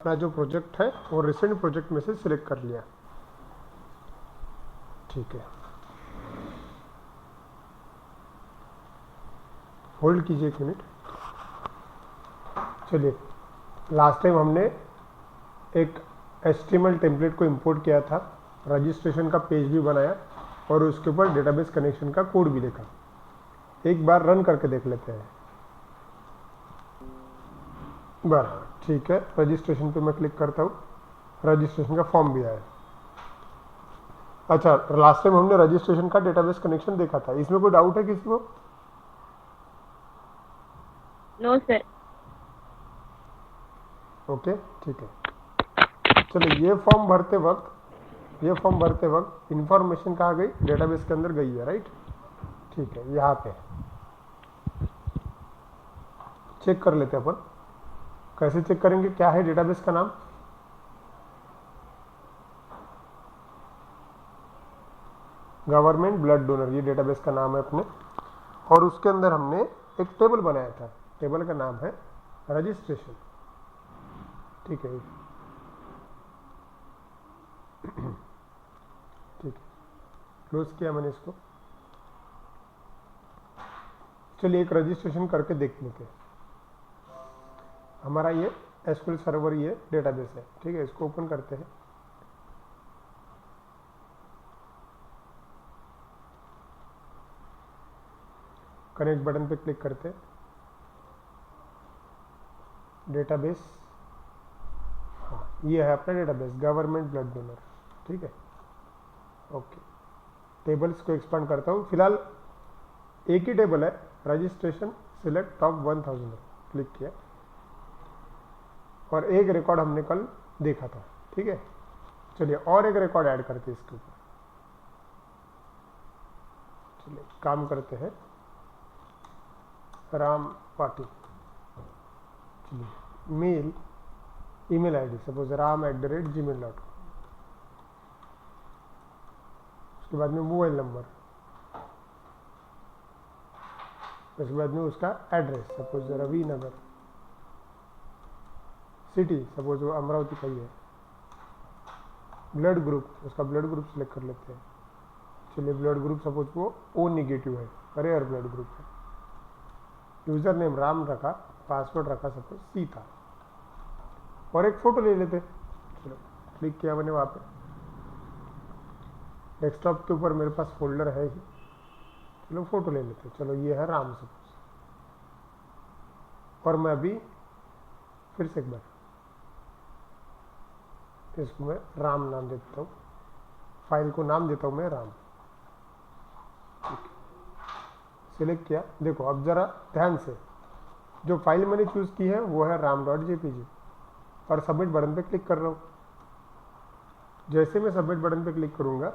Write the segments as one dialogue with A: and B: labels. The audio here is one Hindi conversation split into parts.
A: अपना जो प्रोजेक्ट है वो रिसेंट प्रोजेक्ट में से सिलेक्ट कर लिया। ठीक है, होल्ड कीजिए 1 मिनट। चलिए, लास्ट टाइम हमने एक HTML टेम्पलेट को इंपोर्ट किया था, रजिस्ट्रेशन का पेज भी बनाया और उसके ऊपर डेटाबेस कनेक्शन का कोड भी लिखा। एक बार रन करके देख लेते हैं। बराबर, ठीक है। रजिस्ट्रेशन पे मैं क्लिक करता हूँ, रजिस्ट्रेशन का फॉर्म भी आया। अच्छा, लास्ट टाइम हमने रजिस्ट्रेशन का डेटाबेस कनेक्शन देखा था, इसमें कोई डाउट है किसी को?
B: No sir.
A: ओके, ठीक है। चलो, ये फॉर्म भरते वक्त इंफॉर्मेशन कहाँ गई? डेटाबेस के अंदर गई है, राइट? ठीक है, यहाँ पे चेक कर लेते हैं अपन। कैसे चेक करेंगे? क्या है डेटाबेस का नाम? गवर्नमेंट ब्लड डोनर, ये डेटाबेस का नाम है अपने। और उसके अंदर हमने एक टेबल बनाया था, टेबल का नाम है रजिस्ट्रेशन। ठीक है, ठीक है, क्लोज किया मैंने इसको। चलिए, एक रजिस्ट्रेशन करके देख लेते हैं। हमारा ये एसक्यूएल सर्वर, ये डेटाबेस है। ठीक है, इसको ओपन करते हैं। कनेक्ट बटन पे क्लिक करते हैं। डेटाबेस, हाँ, ये है अपना डेटाबेस, गवर्नमेंट ब्लड डोनर। ठीक है, ओके। टेबल्स को एक्सपांड करता हूँ। फिलहाल एक ही टेबल है, रजिस्ट्रेशन सिलेक्ट टॉप 1000, क्लिक किया। और एक रिकॉर्ड हमने कल देखा था। ठीक है, चलिए और एक रिकॉर्ड ऐड करते हैं इसके ऊपर। चलिए, काम करते हैं। राम पाटिल, चलिए, mail, email ID suppose ram@gmail.com। उसके बाद में मोबाइल नंबर, उसके बाद में उसका एड्रेस, सपोज रवि नगर, सिटी सपोज वो अमरावती का ही है। ब्लड ग्रुप, उसका ब्लड ग्रुप सिलेक्ट कर लेते हैं। चलिए, ब्लड ग्रुप सपोज वो O नेगेटिव है, रेयर ब्लड ग्रुप है। यूजर नेम राम रखा, पासवर्ड रखा सपोज सीता, और एक फोटो ले लेते। चलो, क्लिक किया मैंने वहाँ पे। डेस्कटॉप के ऊपर मेरे पास फोल्डर है ही। चलो, फोटो ले लेते। चलो, ये है राम सपोज। और मैं अभी फिर से एक बार इसको मैं राम नाम देता हूँ, फाइल को नाम देता हूँ मैं राम। सिलेक्ट किया। देखो, अब जरा ध्यान से, जो फाइल मैंने चूज की है वो है ram.jpg, और सबमिट बटन पे क्लिक कर रहा हूँ। जैसे मैं सबमिट बटन पे क्लिक करूंगा,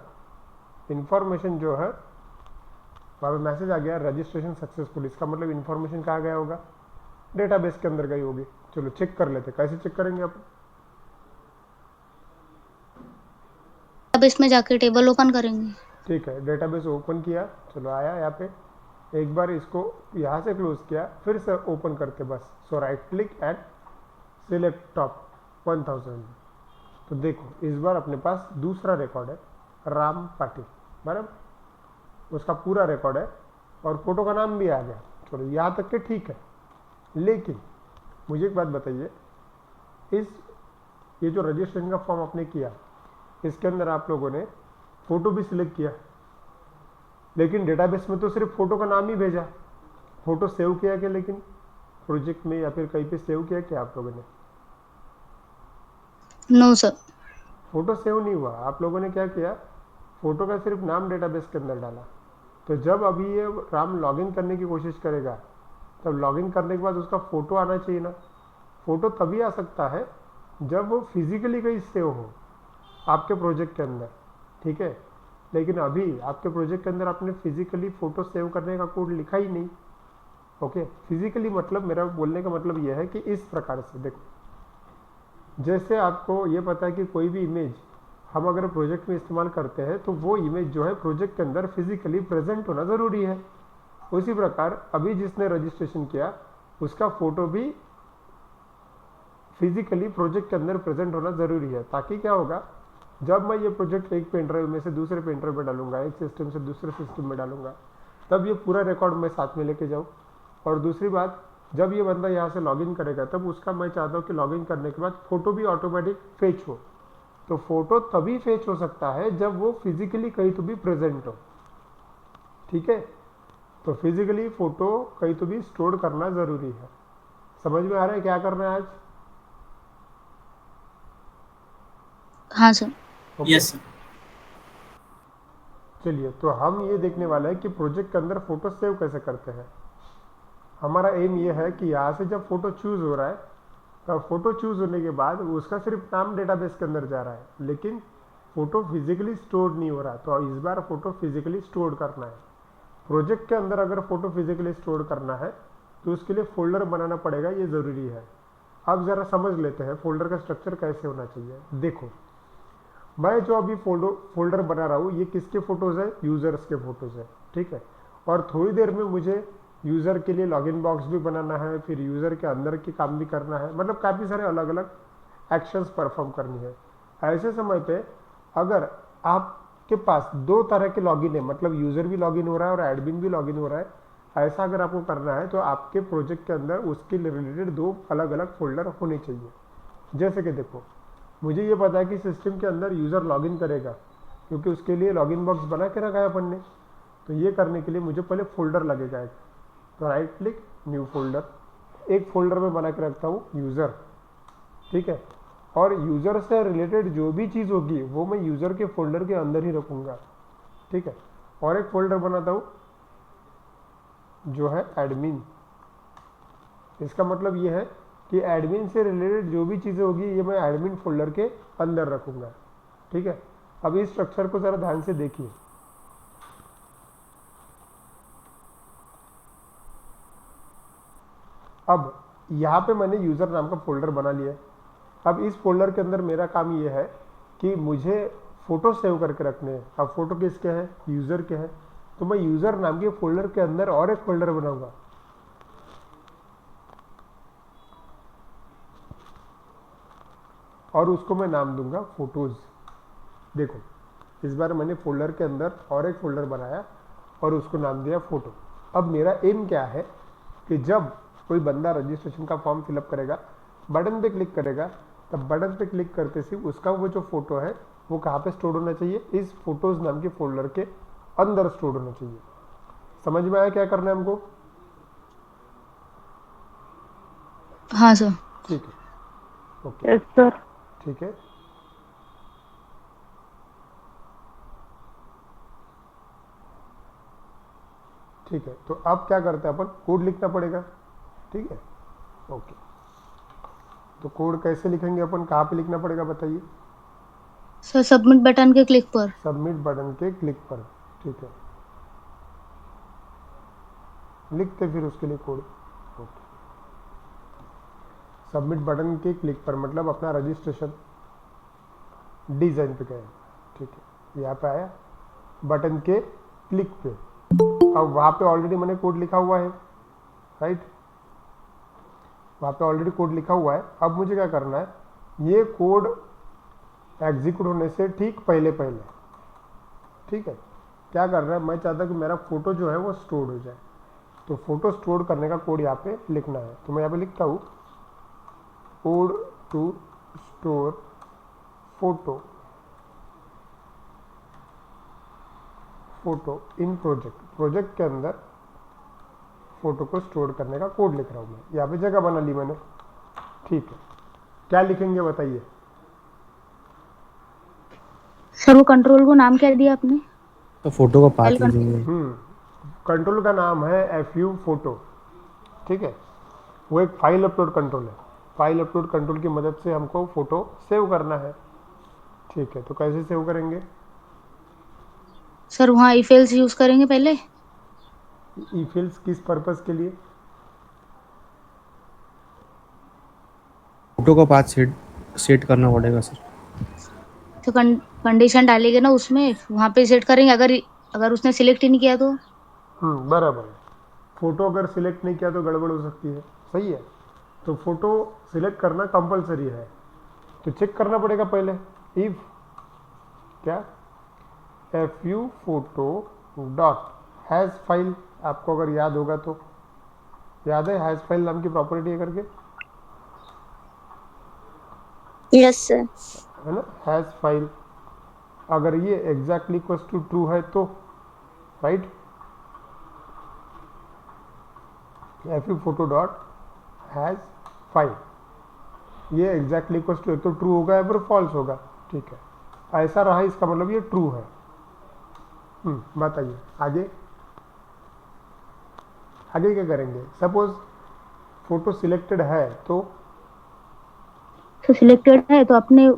A: इंफॉर्मेशन जो है वहाँ पे मैसेज आ गया, रजिस्ट्रेशन सक्सेसफुल। इसका मतलब इंफॉर्मेशन कहाँ गया होगा? डेटाबेस के अंदर गई होगी। चलो, चेक कर लेते। कैसे चेक करेंगे आप?
B: डेटाबेस में जाके टेबल ओपन करेंगे।
A: ठीक है, डेटाबेस ओपन किया। चलो, आया यहाँ पे। एक बार इसको यहाँ से क्लोज किया, फिर से ओपन करके बस। So right click and select top 1000। तो देखो, इस बार अपने पास दूसरा रिकॉर्ड है, राम पाटिल, बराबर। उसका पूरा रिकॉर्ड है और फोटो का नाम भी आ गया। चलो, यहाँ तक के ठीक है। लेकिन मुझे एक बात बताइए, ये जो रजिस्ट्रेशन का फॉर्म आपने किया, इसके अंदर आप लोगों ने फोटो भी सिलेक्ट किया, लेकिन डेटाबेस में तो सिर्फ फोटो का नाम ही भेजा। फोटो सेव किया क्या लेकिन प्रोजेक्ट में या फिर कहीं पे सेव किया क्या आप लोगों ने?
B: No sir.
A: फोटो सेव नहीं हुआ। आप लोगों ने क्या किया? फोटो का सिर्फ नाम डेटाबेस के अंदर डाला। तो जब अभी ये राम लॉगिन करने की कोशिश करेगा, तब लॉगिन करने के बाद उसका फोटो आना चाहिए ना। फोटो तभी आ सकता है जब वो फिजिकली कहीं सेव हो आपके प्रोजेक्ट के अंदर। ठीक है, लेकिन अभी आपके प्रोजेक्ट के अंदर आपने फिजिकली फोटो सेव करने का कोड लिखा ही नहीं। ओके, फिजिकली मतलब, मेरा बोलने का मतलब यह है कि इस प्रकार से देखो, जैसे आपको ये पता है कि कोई भी इमेज हम अगर प्रोजेक्ट में इस्तेमाल करते हैं तो वो इमेज जो है प्रोजेक्ट के अंदर फिजिकली प्रेजेंट होना ज़रूरी है। उसी प्रकार अभी जिसने रजिस्ट्रेशन किया उसका फोटो भी फिजिकली प्रोजेक्ट के अंदर प्रेजेंट होना ज़रूरी है, ताकि क्या होगा, जब मैं ये प्रोजेक्ट एक पेन ड्राइव में से दूसरे पेन ड्राइव में डालूंगा, एक सिस्टम से दूसरे सिस्टम में डालूंगा, तब ये पूरा रिकॉर्ड मैं साथ में लेके जाऊँ। और दूसरी बात, जब ये बंदा यहाँ से लॉगिन करेगा तब उसका मैं चाहता हूँ कि लॉगिन करने के बाद फ़ोटो भी ऑटोमेटिक फेच हो। तो फोटो तभी फेच हो सकता है जब वो फिजिकली कहीं तो भी प्रेजेंट हो। ठीक है, तो फिजिकली फोटो कहीं तो भी स्टोर करना ज़रूरी है। समझ में आ रहा है क्या करना है आज?
B: हाँ सर।
A: Okay,
C: yes sir.
A: चलिए, तो हम ये देखने वाले हैं कि प्रोजेक्ट के अंदर फोटो सेव कैसे करते हैं। हमारा एम ये है कि यहाँ से जब फोटो चूज हो रहा है, तब फोटो चूज होने के बाद उसका सिर्फ नाम डेटाबेस के अंदर जा रहा है, लेकिन फोटो फिजिकली स्टोर नहीं हो रहा। तो इस बार फोटो फिजिकली स्टोर करना है। प्रोजेक्ट के अंदर अगर फोटो फिजिकली स्टोर करना है तो उसके लिए फोल्डर बनाना पड़ेगा, ये ज़रूरी है। अब ज़रा समझ लेते हैं फोल्डर का स्ट्रक्चर कैसे होना चाहिए। देखो, मैं जो अभी फोल्डर बना रहा हूँ, ये किसके फ़ोटोज़ है? यूज़र्स के फ़ोटोज़ है। ठीक है, और थोड़ी देर में मुझे यूज़र के लिए लॉगिन बॉक्स भी बनाना है, फिर यूज़र के अंदर के काम भी करना है, मतलब काफ़ी सारे अलग अलग एक्शंस परफॉर्म करनी है। ऐसे समय पे अगर आपके पास दो तरह के लॉगिन है, मतलब यूज़र भी लॉगिन हो रहा है और एडमिन भी लॉगिन हो रहा है, ऐसा अगर आपको करना है तो आपके प्रोजेक्ट के अंदर उसके रिलेटेड दो अलग अलग फोल्डर होने चाहिए। जैसे कि देखो, मुझे ये पता है कि सिस्टम के अंदर यूज़र लॉगिन करेगा, क्योंकि उसके लिए लॉगिन बॉक्स बना के रखा है अपन ने। तो ये करने के लिए मुझे पहले फोल्डर लगेगा एक। तो राइट क्लिक, न्यू फोल्डर, एक फोल्डर में बना के रखता हूँ यूज़र। ठीक है, और यूज़र से रिलेटेड जो भी चीज़ होगी वो मैं यूज़र के फोल्डर के अंदर ही रखूँगा। ठीक है, और एक फोल्डर बनाता हूँ जो है एडमिन। इसका मतलब ये है कि एडमिन से रिलेटेड जो भी चीज़ें होगी ये मैं एडमिन फोल्डर के अंदर रखूँगा। ठीक है, अब इस स्ट्रक्चर को ज़रा ध्यान से देखिए। अब यहाँ पे मैंने यूज़र नाम का फोल्डर बना लिया है। अब इस फोल्डर के अंदर मेरा काम ये है कि मुझे फ़ोटो सेव करके रखने हैं। अब फ़ोटो किसके हैं? यूज़र के हैं। तो मैं यूज़र नाम के फोल्डर के अंदर और एक फोल्डर बनाऊंगा, और उसको मैं नाम दूंगा फोटोज़। देखो, इस बार मैंने फोल्डर के अंदर और एक फोल्डर बनाया और उसको नाम दिया फ़ोटो। अब मेरा एम क्या है कि जब कोई बंदा रजिस्ट्रेशन का फॉर्म फिलअप करेगा, बटन पे क्लिक करेगा, तब बटन पे क्लिक करते से उसका वो जो फोटो है वो कहाँ पे स्टोर होना चाहिए? इस फोटोज़ नाम के फोल्डर के अंदर स्टोर होना चाहिए। समझ में आया क्या करना है हमको?
B: हाँ सर।
A: ठीक है, ओके,
D: यस सर।
A: ठीक है। ठीक है, तो अब क्या करते हैं अपन? कोड लिखना पड़ेगा। ठीक है, ओके, तो कोड कैसे लिखेंगे अपन? कहाँ पे लिखना पड़ेगा बताइए?
B: सर सबमिट बटन के क्लिक पर।
A: सबमिट बटन के क्लिक पर। ठीक है, लिखते फिर उसके लिए कोड। ओके, सबमिट बटन के क्लिक पर मतलब अपना रजिस्ट्रेशन डिज़ाइन पे गए। ठीक है, यहाँ पे आया बटन के क्लिक पे। अब वहाँ पे ऑलरेडी मैंने कोड लिखा हुआ है, राइट? वहाँ पे ऑलरेडी कोड लिखा हुआ है। अब मुझे क्या करना है? ये कोड एग्जीक्यूट होने से ठीक पहले पहले, ठीक है, क्या करना है? मैं चाहता हूँ कि मेरा फोटो जो है वो स्टोर हो जाए। तो फोटो स्टोर करने का कोड यहाँ पे लिखना है। तो मैं यहाँ पे लिखता हूँ code to store photo in project के अंदर फोटो को स्टोर करने का कोड लिख रहा हूँ मैं। यहाँ पे जगह बना ली मैंने। ठीक है, क्या लिखेंगे बताइए?
B: सर वो कंट्रोल को नाम क्या दिया आपने?
C: तो फोटो का पाथ
B: फाइल
C: लिखेंगे।
A: कंट्रोल का नाम है FU फोटो। ठीक है, वो एक फाइल अपलोड कंट्रोल है। फाइल अपलोड कंट्रोल की मदद से हमको फोटो सेव करना है। ठीक है, तो कैसे सेव करेंगे?
B: सर वहाँ इफ एल्स यूज करेंगे पहले।
A: इफ एल्स किस पर्पस के लिए?
C: फोटो का पाथ सेट करना पड़ेगा सर।
B: तो कंडीशन डालेंगे ना उसमें, वहाँ पे सेट करेंगे। अगर अगर उसने सिलेक्ट ही नहीं किया तो?
A: बराबर है। फोटो अगर सिलेक्ट नहीं किया तो गड़बड़ हो सकती है। सही है, तो फोटो सिलेक्ट करना कंपलसरी है, तो चेक करना पड़ेगा पहले इफ क्या fu photo dot has file. आपको अगर याद होगा तो, याद है हैज फाइल नाम की प्रॉपर्टी है करके,
D: यस सर।
A: है ना, हैज फाइल। अगर ये एग्जैक्टली इक्वल्स टू ट्रू है तो right, fu photo dot has file, ये एग्जैक्टली इक्वल्स टू तो ट्रू होगा या फिर फॉल्स होगा। ठीक है, ऐसा रहा, इसका मतलब ये ट्रू है। बताइए आगे आगे क्या करेंगे। सपोज फोटो सिलेक्टेड है तो
B: सिलेक्टेड है तो अपने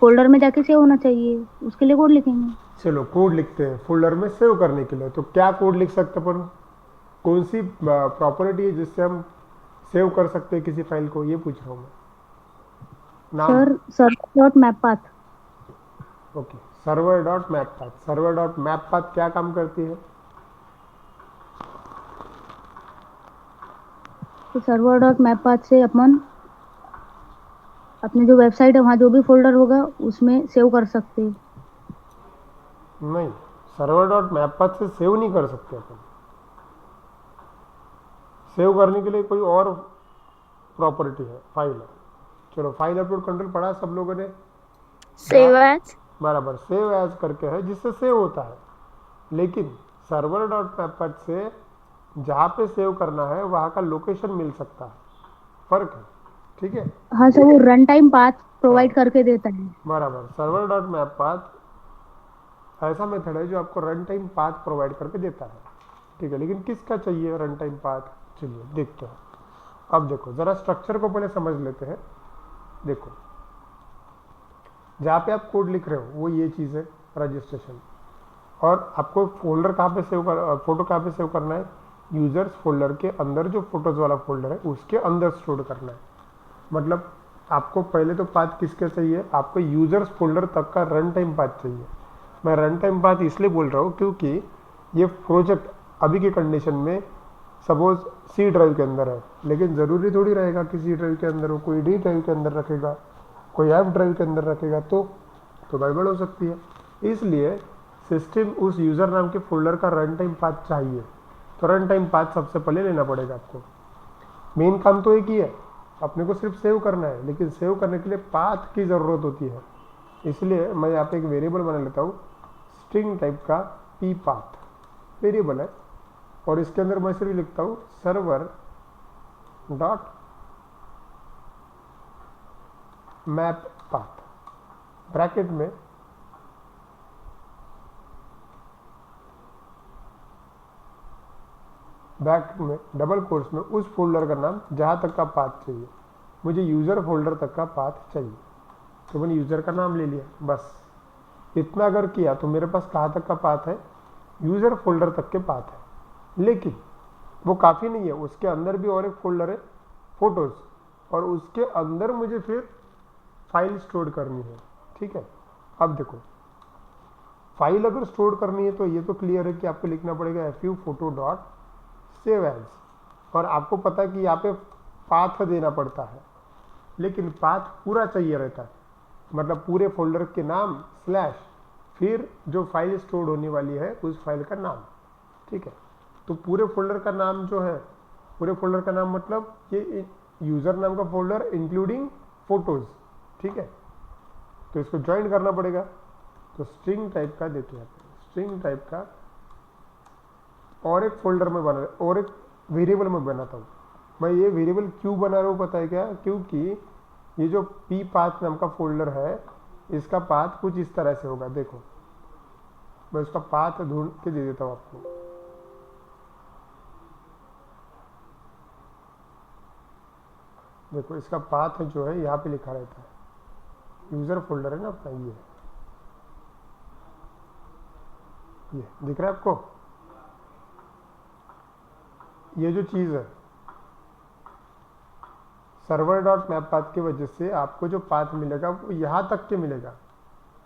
B: फोल्डर में जाके सेव होना चाहिए, उसके लिए कोड लिखेंगे।
A: चलो कोड लिखते हैं फोल्डर में सेव करने के लिए। तो क्या कोड लिख सकते हैं अपन, कौन सी प्रॉपर्टी है जिससे हम सेव कर सकते हैं किसी फाइल को, ये पूछ रहा हूँ मैं। नाम
B: server dot map path.
A: Okay, server dot map path. Server dot map path क्या काम करती है।
B: तो सर्वर डॉट मैप पाथ से अपन अपने जो वेबसाइट है वहाँ जो भी फोल्डर होगा उसमें सेव कर सकते हैं।
A: नहीं, सर्वर डॉट मैप पाथ से सेव नहीं कर सकते अपन। सेव करने के लिए कोई और प्रॉपर्टी है, फाइल है। चलो फाइल अपलोड कंट्रोल पढ़ा सब लोगों ने,
D: सेव एज
A: बराबर, सेव एज करके है जिससे सेव होता है। लेकिन सर्वर डॉट मैप पाथ से जहाँ पे सेव करना है वहाँ का लोकेशन मिल सकता है, फर्क है। ठीक है,
B: हाँ सर, वो रन टाइम पाथ प्रोवाइड करके देता है।
A: बराबर, सर्वर डॉट मैप पाथ ऐसा मेथड है जो आपको रन टाइम पाथ प्रोवाइड करके देता है। ठीक है, लेकिन किसका चाहिए रन टाइम पाथ, चलिए देखते हैं। अब देखो जरा स्ट्रक्चर को पहले समझ लेते हैं। देखो जहाँ पे आप कोड लिख रहे हो वो ये चीज़ है रजिस्ट्रेशन, और आपको फोल्डर कहाँ पे सेव कर, फोटो कहाँ पे सेव करना है, यूजर्स फोल्डर के अंदर जो फोटोज वाला फोल्डर है उसके अंदर स्टोर करना है। मतलब आपको पहले तो पाथ किसके चाहिए, आपको यूजर्स फोल्डर तक का रन टाइम पाथ चाहिए। मैं रन टाइम पाथ इसलिए बोल रहा हूँ क्योंकि ये प्रोजेक्ट अभी की कंडीशन में सपोज सी ड्राइव के अंदर है, लेकिन ज़रूरी थोड़ी रहेगा कि सी ड्राइव के अंदर हो, कोई डी ड्राइव के अंदर रखेगा, कोई एफ ड्राइव के अंदर रखेगा, तो गड़बड़ हो सकती है। इसलिए सिस्टम उस यूज़र नाम के फोल्डर का रन टाइम पाथ चाहिए। तो रन टाइम पाथ सबसे पहले लेना पड़ेगा आपको। मेन काम तो एक ही है, अपने को सिर्फ सेव करना है, लेकिन सेव करने के लिए पाथ की ज़रूरत होती है। इसलिए मैं यहाँ पे एक वेरिएबल बना लेता हूँ, स्ट्रिंग टाइप का पी पाथ वेरिएबल है, और इसके अंदर मैं सिर्फ लिखता हूँ server dot map path, bracket में डबल कोट्स में उस फोल्डर का नाम जहाँ तक का पाथ चाहिए। मुझे यूज़र फोल्डर तक का पाथ चाहिए, तो मैंने यूज़र का नाम ले लिया। बस इतना अगर किया तो मेरे पास कहाँ तक का पाथ है, यूज़र फोल्डर तक के पाथ है। लेकिन वो काफ़ी नहीं है, उसके अंदर भी और एक फोल्डर है फोटोज़, और उसके अंदर मुझे फिर फाइल स्टोर करनी है। ठीक है, अब देखो फाइल अगर स्टोर करनी है तो ये तो क्लियर है कि आपको लिखना पड़ेगा fu photo dot save as, और आपको पता है कि यहाँ पे पाथ देना पड़ता है, लेकिन पाथ पूरा चाहिए रहता है, मतलब पूरे फोल्डर के नाम स्लैश फिर जो फाइल स्टोर होने वाली है उस फाइल का नाम। ठीक है, तो पूरे फोल्डर का नाम जो है, पूरे फोल्डर का नाम मतलब ये यूज़र नाम का फोल्डर इंक्लूडिंग फोटोज़। ठीक है, तो इसको ज्वाइन करना पड़ेगा। तो स्ट्रिंग टाइप का देते हैं, स्ट्रिंग टाइप का, और एक फोल्डर में बना, और एक वेरिएबल में बनाता हूँ। मैं ये वेरिएबल क्यों बना रहा हूँ पता है क्या, क्योंकि ये जो पी पाथ नाम का फोल्डर है इसका पाथ कुछ इस तरह से होगा। देखो मैं उसका पाथ ढूंढ के दे देता हूँ आपको। देखो इसका पाथ जो है यहाँ पे लिखा रहता है, यूजर फोल्डर है ना अपना, ये दिख रहा है आपको, ये जो चीज़ है सर्वर डॉट मैप पाथ की वजह से आपको जो पाथ मिलेगा वो यहाँ तक के मिलेगा।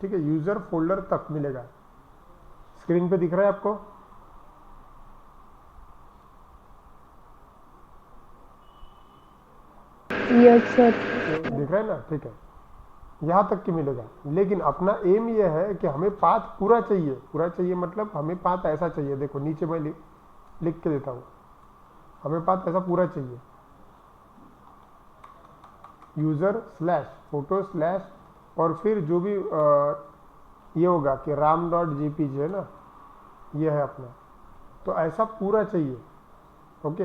A: ठीक है, यूजर फोल्डर तक मिलेगा। स्क्रीन पे दिख रहा है आपको,
D: यस सर।
A: दिख रहा है ना, ठीक है, यहाँ तक की मिलेगा। लेकिन अपना एम ये है कि हमें पाथ पूरा चाहिए। पूरा चाहिए मतलब हमें पाथ ऐसा चाहिए, देखो नीचे मैं लिख के देता हूँ, हमें पाथ ऐसा पूरा चाहिए, यूजर स्लैश फोटो स्लैश और फिर जो भी ये होगा कि ram.jpg है ना, ये है अपना, तो ऐसा पूरा चाहिए। ओके,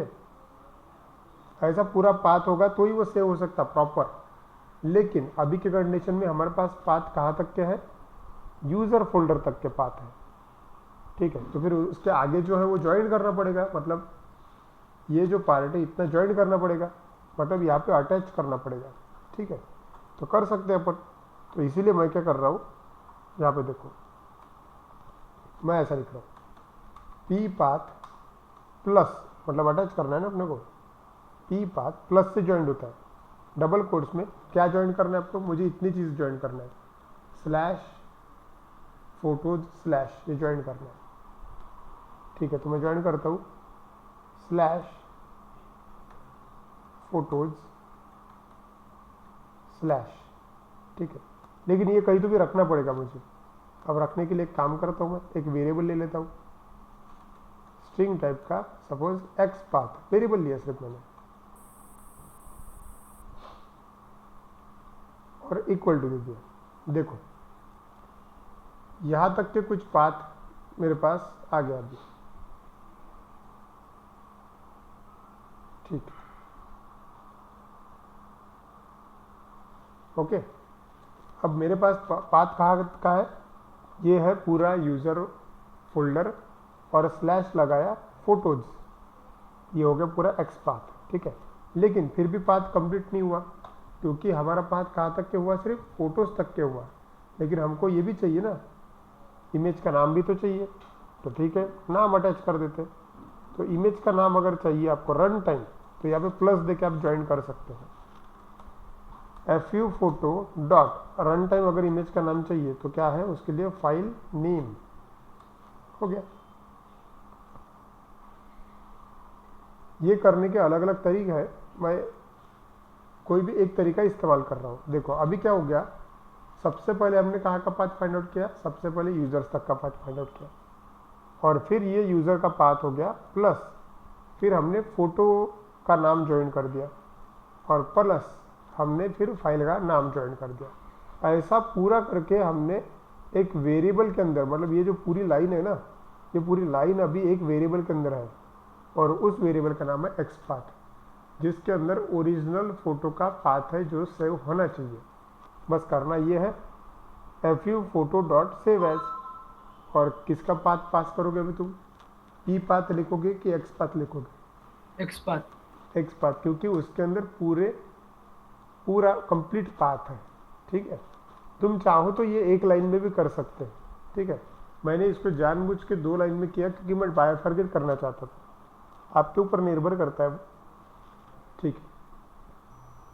A: ऐसा पूरा पाथ होगा तो ही वो सेव हो सकता प्रॉपर। लेकिन अभी के कंडीशन में हमारे पास पाथ कहाँ तक के है, यूजर फोल्डर तक के पाथ है, ठीक है। तो फिर उसके आगे जो है वो ज्वाइन करना पड़ेगा, मतलब ये जो पार्ट है इतना ज्वाइन करना पड़ेगा, मतलब यहाँ पे अटैच करना पड़ेगा, ठीक है। तो कर सकते हैं अपन, तो इसीलिए मैं क्या कर रहा हूँ, यहाँ पे देखो मैं ऐसा लिख रहा हूँ, पी पाथ प्लस, मतलब अटैच करना है ना अपने को, पी पाथ प्लस से ज्वाइंट होता है, डबल कोट्स में क्या ज्वाइन करना है आपको, मुझे इतनी चीज़ ज्वाइन करना है, स्लैश फोटोज स्लैश, ये ज्वाइन करना है, ठीक है। तो मैं ज्वाइन करता हूँ स्लैश फोटोज स्लैश, ठीक है। लेकिन ये कहीं तो भी रखना पड़ेगा मुझे। अब रखने के लिए एक काम करता हूँ, मैं एक वेरिएबल ले लेता हूँ स्ट्रिंग टाइप का, सपोज एक्स पाथ वेरिएबल लिया सिर्फ मैंने, और इक्वल टू दे दिया। देखो यहां तक के कुछ पाथ मेरे पास आ गया अभी, ठीक है, ओके। अब मेरे पास पाथ कहाँ का है, ये है पूरा यूजर फोल्डर और स्लैश लगाया फोटोज, ये हो गया पूरा एक्स पाथ, ठीक है। लेकिन फिर भी पाथ कंप्लीट नहीं हुआ, क्योंकि हमारा पाथ कहाँ तक के हुआ, सिर्फ फोटोज तक के हुआ। लेकिन हमको ये भी चाहिए ना, इमेज का नाम भी तो चाहिए, तो ठीक है नाम अटैच कर देते। तो इमेज का नाम अगर चाहिए आपको रन टाइम, तो यहाँ पे प्लस देके आप ज्वाइन कर सकते हैं, fu photo dot run time. अगर इमेज का नाम चाहिए तो क्या है, उसके लिए फाइल नेम हो गया। ये करने के अलग अलग तरीके हैं, मैं कोई भी एक तरीका इस्तेमाल कर रहा हूँ। देखो अभी क्या हो गया, सबसे पहले हमने कहाँ का पाथ फाइंड आउट किया, सबसे पहले यूजर्स तक का पाथ फाइंड आउट किया, और फिर ये यूजर का पाथ हो गया प्लस, फिर हमने फोटो का नाम ज्वाइन कर दिया, और प्लस हमने फिर फाइल का नाम ज्वाइन कर दिया। ऐसा पूरा करके हमने एक वेरिएबल के अंदर, मतलब ये जो पूरी लाइन है ना, ये पूरी लाइन अभी एक वेरिएबल के अंदर है, और उस वेरिएबल का नाम है एक्स पाथ, जिसके अंदर ओरिजिनल फोटो का पाथ है जो सेव होना चाहिए। बस करना ये है fu photo dot save as, और किसका पाथ पास करोगे अभी तुम, पी पाथ लिखोगे कि एक्स पाथ लिखोगे,
E: एक्स पाथ,
A: एक्स पाथ, क्योंकि उसके अंदर पूरा कंप्लीट पाथ है, ठीक है। तुम चाहो तो ये एक लाइन में भी कर सकते हैं, ठीक है। मैंने इसको जानबूझ के 2 लाइन में किया क्योंकि मैं बायोफर्गेट करना चाहता था, आपके ऊपर निर्भर करता है, ठीक है,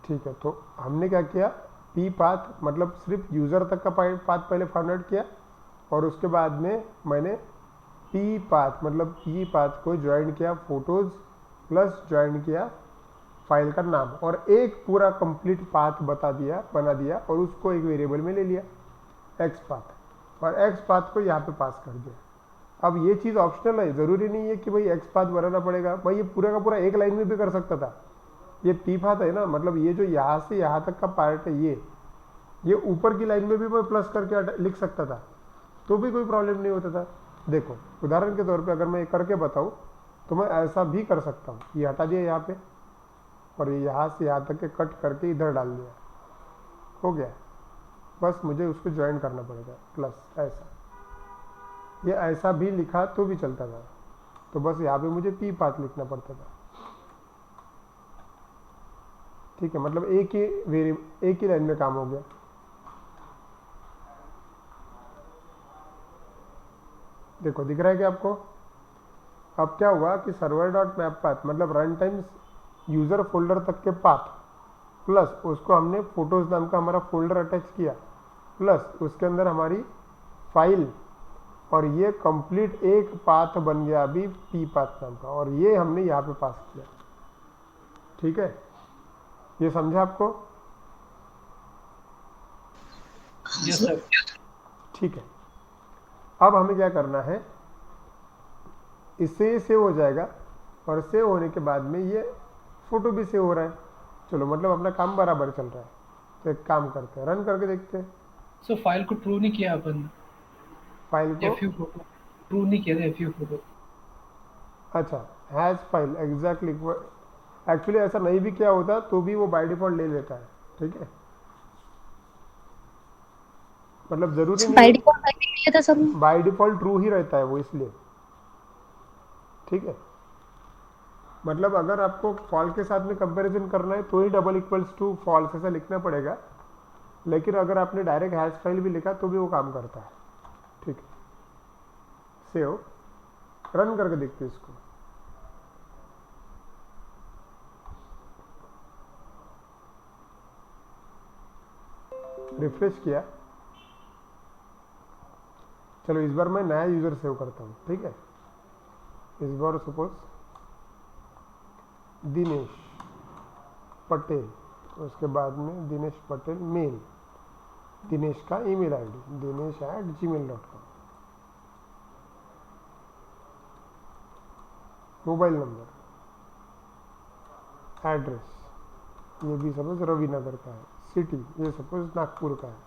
A: ठीक है। तो हमने क्या किया, पी पाथ मतलब सिर्फ यूजर तक का पाथ पहले फाइंड आउट किया, और उसके बाद में मैंने पी पाथ मतलब पी पाथ को ज्वाइन किया फोटोज प्लस ज्वाइन किया फाइल का नाम, और एक पूरा कंप्लीट पाथ बना दिया, और उसको एक वेरिएबल में ले लिया एक्स पाथ, और एक्स पाथ को यहाँ पे पास कर दिया। अब ये चीज़ ऑप्शनल है, ज़रूरी नहीं है कि भाई एक्स पाथ बनाना पड़ेगा, मैं ये पूरा का पूरा एक लाइन में भी कर सकता था। ये पी पाथ है ना, मतलब ये जो यहाँ से यहाँ तक का पार्ट है, ये ऊपर की लाइन में भी मैं प्लस करके लिख सकता था, तो भी कोई प्रॉब्लम नहीं होता था। देखो उदाहरण के तौर पे अगर मैं करके बताऊँ तो मैं ऐसा भी कर सकता हूँ, ये हटा दिया यहाँ पे, और ये यहाँ से यहाँ तक के कट करके इधर डाल दिया, हो गया। बस मुझे उसको ज्वाइन करना पड़ेगा प्लस, ऐसा, ये ऐसा भी लिखा तो भी चलता था, तो बस यहाँ पे मुझे पी पाथ लिखना पड़ता था, ठीक है। मतलब एक ही लाइन में काम हो गया। देखो दिख रहा है क्या आपको, अब क्या हुआ कि सर्वर डॉट मैप पाथ मतलब रन टाइम यूजर फोल्डर तक के पाथ, प्लस उसको हमने फोटोज नाम का हमारा फोल्डर अटैच किया, प्लस उसके अंदर हमारी फाइल, और ये कंप्लीट एक पाथ बन गया अभी पी पाथ नाम का, और ये हमने यहाँ पे पास किया, ठीक है। ये समझा आपको?
E: Yes sir.
A: ठीक है, अब हमें क्या करना है, इससे ये सेव हो जाएगा और सेव होने के बाद में ये फोटो भी सेव हो रहा है। चलो मतलब अपना काम बराबर चल रहा है। तो एक काम करते हैं, रन करके देखते हैं
E: सो फाइल को ट्रू नहीं किया अपन,
A: फाइल को।
E: FU फोटो ट्रू नहीं किया था, FU फोटो।
A: अच्छा, हैज फाइल एग्जैक्टली, एक्चुअली ऐसा नहीं भी किया होता तो भी वो बाय डिफॉल्ट ले लेता है। ठीक है, मतलब जरूरी
B: बाय
A: नहीं,
B: डिफॉल्ट लिया था सब।
A: बाय डिफॉल्ट ट्रू ही रहता है वो, इसलिए। ठीक है, मतलब अगर आपको फॉल के साथ में कंपैरिजन करना है तो ही डबल इक्वल्स टू फॉल्स ऐसा लिखना पड़ेगा, लेकिन अगर आपने डायरेक्ट हैश फाइल भी लिखा तो भी वो काम करता है। ठीक है, सेव, रन करके देखते हैं इसको। रिफ्रेश किया, चलो इस बार मैं नया यूजर सेव करता हूँ। ठीक है, इस बार सपोज दिनेश पटेल, उसके बाद में दिनेश पटेल मेल, दिनेश का email ID dinesh@gmail.com, mobile number, address ये भी सपोज रविनगर का है, सिटी ये सपोज नागपुर का है।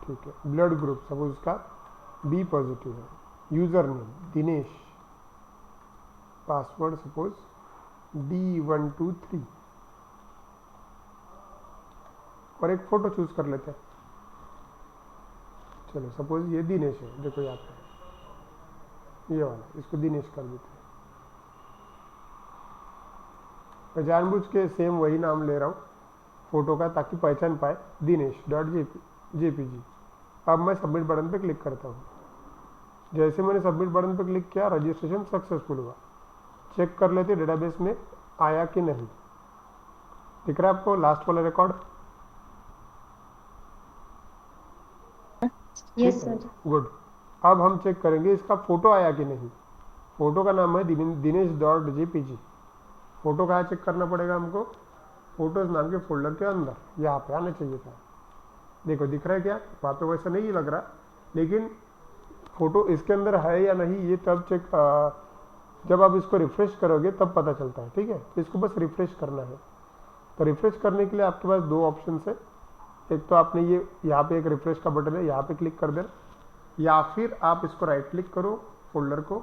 A: ठीक है, ब्लड ग्रुप सपोज उसका बी पॉजिटिव है, user name Dinesh, password suppose D123, और एक फोटो चूज कर लेते हैं। चलो सपोज ये दिनेश है, देखो यहाँ पे ये वाला, इसको दिनेश कर देते हैं। मैं जानबूझ के सेम वही नाम ले रहा हूँ फोटो का, ताकि पहचान पाए, dinesh.jpg। अब मैं सबमिट बटन पे क्लिक करता हूँ। जैसे मैंने सबमिट बटन पे क्लिक किया, रजिस्ट्रेशन सक्सेसफुल हुआ। चेक कर लेते डेटाबेस में आया कि नहीं। दिख रहा है आपको लास्ट वाला रिकॉर्ड?
D: Yes sir.
A: गुड। अब हम चेक करेंगे इसका फोटो आया कि नहीं। फोटो का नाम है dinesh.jpg। फोटो कहाँ चेक करना पड़ेगा हमको? फोटोज नाम के फोल्डर के अंदर, यहाँ पे आना चाहिए था। देखो दिख रहा है क्या? वहाँ पे वैसा नहीं लग रहा, लेकिन फोटो इसके अंदर है या नहीं ये तब चेक, जब आप इसको रिफ्रेश करोगे तब पता चलता है। ठीक है, तो इसको बस रिफ्रेश करना है। तो रिफ्रेश करने के लिए आपके पास दो ऑप्शन है। एक तो आपने ये यहाँ पे एक रिफ्रेश का बटन है, यहाँ पे क्लिक कर देना, या फिर आप इसको राइट क्लिक करो फोल्डर को,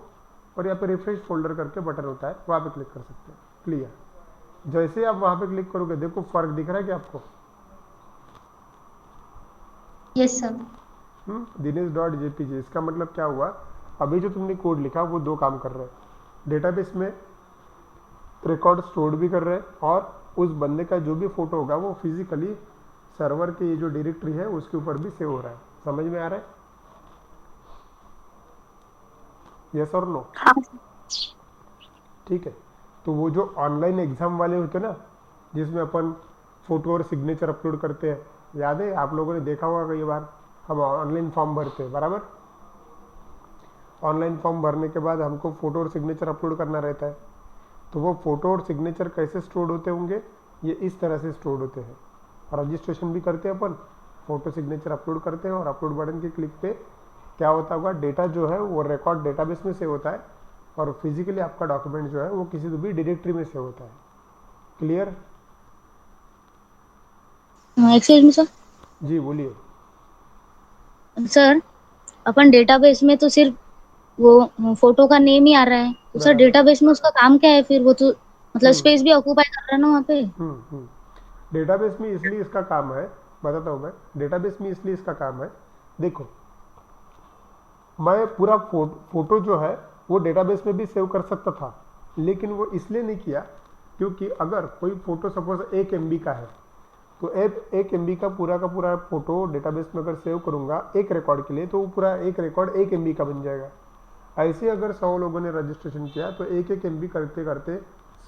A: और यहाँ पे रिफ्रेश फोल्डर करके बटन होता है, वहाँ पे क्लिक कर सकते हैं। क्लियर? जैसे आप वहाँ पे क्लिक करोगे, देखो फर्क दिख रहा है क्या आपको?
D: Yes sir.
A: dinesh.jpg, इसका मतलब क्या हुआ? अभी जो तुमने कोड लिखा वो दो काम कर रहे हैं। डेटाबेस में रिकॉर्ड स्टोर भी कर रहे हैं, और उस बंदे का जो भी फोटो होगा वो फिजिकली सर्वर की ये जो डायरेक्टरी है उसके ऊपर भी सेव हो रहा है। समझ में आ रहा है? यस और नो?
D: हाँ।
A: ठीक है, तो वो जो ऑनलाइन एग्जाम वाले होते हैं ना, जिसमें अपन फोटो और सिग्नेचर अपलोड करते हैं, याद है आप लोगों ने देखा होगा कई बार, हम ऑनलाइन फॉर्म भरते हैं, बराबर? ऑनलाइन फॉर्म भरने के बाद हमको फोटो और सिग्नेचर अपलोड करना रहता है। तो वो फोटो और सिग्नेचर कैसे स्टोर होते होंगे? ये इस तरह से स्टोर होते हैं। रजिस्ट्रेशन भी करते हैं अपन, फोटो सिग्नेचर अपलोड करते हैं, और अपलोड बटन के क्लिक पे क्या होता होगा, डेटा जो है वो रिकॉर्ड डेटाबेस में सेव होता है, और फिजिकली आपका डॉक्यूमेंट जो है वो किसी भी डायरेक्टरी में सेव होता है। क्लियर?
B: Excuse me sir.
A: जी बोलिए।
B: सर अपन डेटाबेस में तो सिर्फ वो फोटो का नेम ही आ रहा है, तो सर
A: बराबर।
B: डेटाबेस में उसका काम क्या है फिर? वो तो मतलब स्पेस भी ऑक्यूपाई कर रहा है ना वहाँ पे।
A: डेटाबेस में इसलिए इसका काम है, बताता हूँ मैं। डेटाबेस में इसलिए इसका काम है, देखो मैं पूरा फोटो जो है वो डेटाबेस में भी सेव कर सकता था, लेकिन वो इसलिए नहीं किया क्योंकि अगर कोई फोटो सपोज 1 MB का है, तो 1 MB का पूरा फोटो डेटाबेस में अगर सेव करूंगा एक रिकॉर्ड के लिए, तो वो पूरा एक रिकॉर्ड 1 MB का बन जाएगा। ऐसे अगर 100 लोगों ने रजिस्ट्रेशन किया तो 1 MB करते करते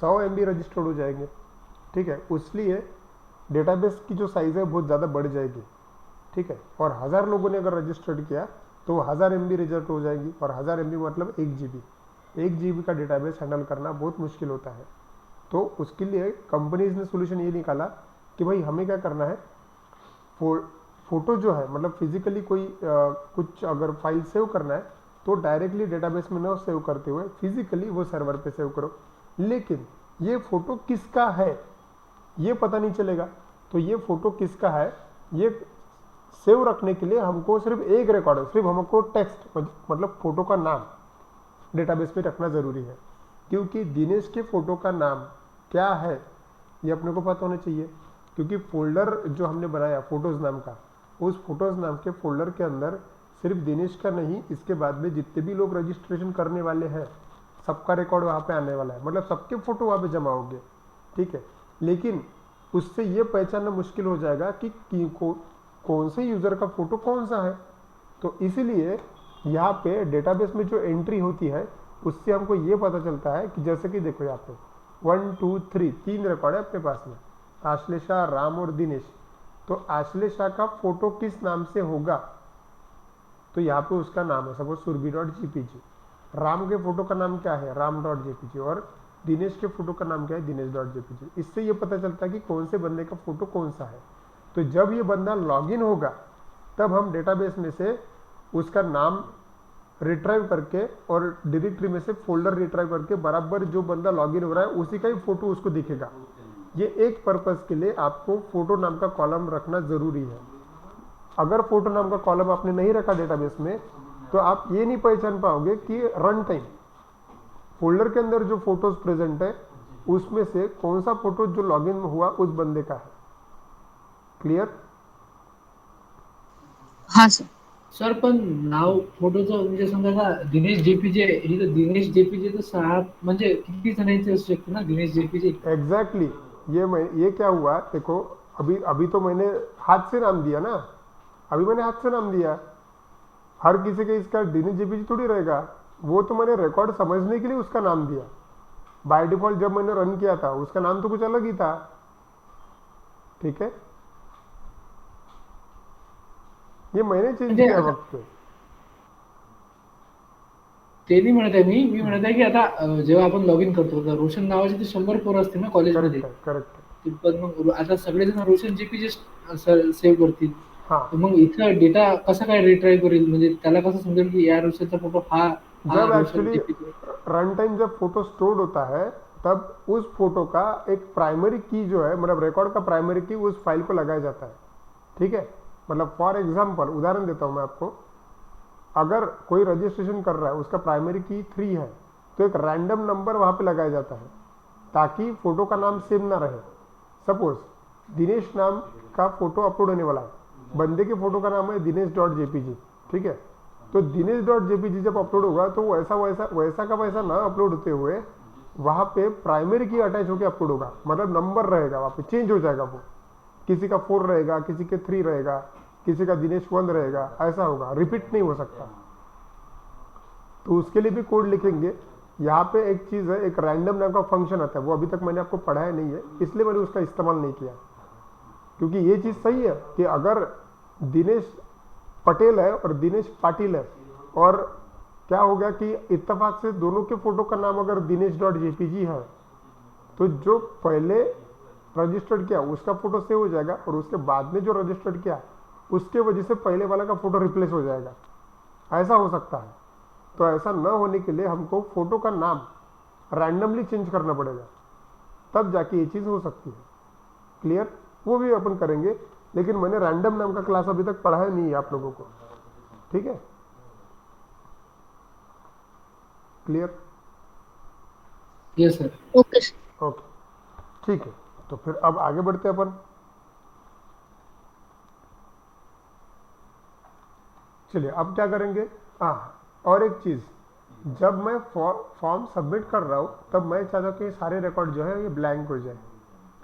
A: 100 MB रजिस्टर्ड हो जाएंगे। ठीक है, इसलिए डेटाबेस की जो साइज़ है बहुत ज़्यादा बढ़ जाएगी। ठीक है, और 1000 लोगों ने अगर रजिस्टर्ड किया तो 1000 MB रिजल्ट हो जाएगी, और 1000 MB मतलब 1 GB। 1 GB का डेटाबेस हैंडल करना बहुत मुश्किल होता है, तो उसके लिए कंपनीज ने सोल्यूशन ये निकाला कि भाई हमें क्या करना है, फोटो जो है मतलब फिजिकली कोई कुछ अगर फाइल सेव करना है तो डायरेक्टली डेटाबेस में ना सेव करते हुए फिजिकली वो सर्वर पे सेव करो, लेकिन ये फोटो किसका है ये पता नहीं चलेगा। तो ये फोटो किसका है ये सेव रखने के लिए हमको सिर्फ एक रिकॉर्ड, सिर्फ हमको टेक्स्ट मतलब फोटो का नाम डेटाबेस में रखना जरूरी है, क्योंकि दिनेश के फोटो का नाम क्या है ये अपने को पता होना चाहिए। क्योंकि फोल्डर जो हमने बनाया फोटोज नाम का, उस फोटोज नाम के फोल्डर के अंदर सिर्फ दिनेश का नहीं, इसके बाद में जितने भी लोग रजिस्ट्रेशन करने वाले हैं सबका रिकॉर्ड वहाँ पे आने वाला है, मतलब सबके फोटो वहाँ पे जमा होंगे, ठीक है। लेकिन उससे ये पहचानना मुश्किल हो जाएगा कि कौन से यूजर का फोटो कौन सा है। तो इसीलिए यहाँ पे डेटाबेस में जो एंट्री होती है उससे हमको ये पता चलता है कि जैसे कि देखो यहाँ पे 1 2 3 3 रिकॉर्ड है अपने पास में, आश्लेषा, राम और दिनेश। तो आश्लेषा का फोटो किस नाम से होगा, तो यहाँ पे उसका नाम है सपोज surbhi.jpg। राम के फोटो का नाम क्या है, ram.jpg, और दिनेश के फोटो का नाम क्या है, dinesh.jpg। इससे ये पता चलता है कि कौन से बंदे का फोटो कौन सा है। तो जब ये बंदा लॉगिन होगा तब हम डेटाबेस में से उसका नाम रिट्राइव करके और डायरेक्टरी में से फोल्डर रिट्राइव करके बराबर जो बंदा लॉगिन हो रहा है उसी का ही फोटो उसको दिखेगा। ये एक पर्पस के लिए आपको फोटो नाम का कॉलम रखना जरूरी है। अगर फोटो नाम का कॉलम आपने नहीं रखा डेटाबेस में तो आप ये नहीं पहचान पाओगे कि रन टाइम फोल्डर के अंदर जो फोटोज प्रेजेंट है उसमें से कौन सा फोटो जो लॉगिन हुआ उस बंदे का है। क्लियर?
B: हाँ सर।
E: सर पण नाव फोटोचं म्हणजे समजा आता दिनेश जेपीजे हे तर दिनेश जेपीजे तर 6 म्हणजे किती जणांचे असू शकते ना दिनेश जेपीजे।
A: एग्जैक्टली ये क्या हुआ देखो, अभी अभी तो मैंने हाथ से नाम दिया ना, अभी मैंने हाथ से नाम दिया, हर किसी के इसका दिनेश जेपीजी थोड़ी रहेगा, वो तो मैंने रिकॉर्ड समझने के लिए उसका नाम दिया। बाय डिफॉल्ट जब मैंने रन किया था उसका नाम तो कुछ अलग ही था, ठीक है। ये मैंने चेंज किया वक्त पे।
E: ते नाही म्हणत आहे मी म्हणत आहे की आता जेव्हा आपण लॉग इन करतो तर रोशन नावाचे ते 100 पोरं असतील ना कॉलेजमध्ये,
A: करेक्ट
E: पण मग आता सगळेजण रोशन जेपीजे सेव्ह करतील,
A: हाँ।
E: तर मग इथं डेटा कसा काय रिट्राइव करेल, म्हणजे त्याला कसं समजेल की या रोशनचा फोटो हा
A: जब
E: रोशन
A: एक्चुअली
E: जेपीजे।
A: रन टाइम जब फोटो स्टोर्ड होता है तब उस फोटो का एक प्राइमरी की जो है मतलब रिकॉर्ड का प्राइमरी की उस फाइल को लगाया जाता है, ठीक है। मतलब फॉर एग्जांपल उदाहरण देता हूं मैं आपको, अगर कोई रजिस्ट्रेशन कर रहा है उसका प्राइमरी की 3 है तो एक रैंडम नंबर वहां पे लगाया जाता है ताकि फोटो का नाम सेम ना रहे। सपोज दिनेश नाम का फोटो अपलोड होने वाला है, बंदे के फोटो का नाम है dinesh.jpg, ठीक है। तो dinesh.jpg जब अपलोड होगा तो वैसा का वैसा ना अपलोड होते हुए वहां पे प्राइमरी की अटैच होकर अपलोड होगा, मतलब नंबर रहेगा वहां पे, चेंज हो जाएगा वो, किसी का 4 रहेगा, किसी के 3 रहेगा, किसी का दिनेश 1 रहेगा, ऐसा होगा, रिपीट नहीं हो सकता। तो उसके लिए भी कोड लिखेंगे। यहाँ पे एक चीज है, एक रैंडम नाम का फंक्शन आता है, वो अभी तक मैंने आपको पढ़ाया नहीं है इसलिए मैंने उसका इस्तेमाल नहीं किया, क्योंकि ये चीज सही है कि अगर दिनेश पटेल है और दिनेश पाटिल है और क्या हो गया कि इत्तेफाक से दोनों के फोटो का नाम अगर dinesh.jpg है तो जो पहले रजिस्टर्ड किया उसका फोटो सेव हो जाएगा और उसके बाद में जो रजिस्टर्ड किया उसके वजह से पहले वाला का फोटो रिप्लेस हो जाएगा, ऐसा हो सकता है। तो ऐसा न होने के लिए हमको फोटो का नाम रैंडमली चेंज करना पड़ेगा, तब जाके ये चीज हो सकती है। क्लियर? वो भी अपन करेंगे, लेकिन मैंने रैंडम नाम का क्लास अभी तक पढ़ाया नहीं है आप लोगों को, ठीक है। Clear?
E: Yes sir.
B: Okay sir.
A: Okay ठीक है, तो फिर अब आगे बढ़ते हैं अपन। चलिए अब क्या करेंगे, और एक चीज, जब मैं फॉर्म सबमिट कर रहा हूं तब मैं चाहता हूं कि सारे रिकॉर्ड जो है ये ब्लैंक हो जाए।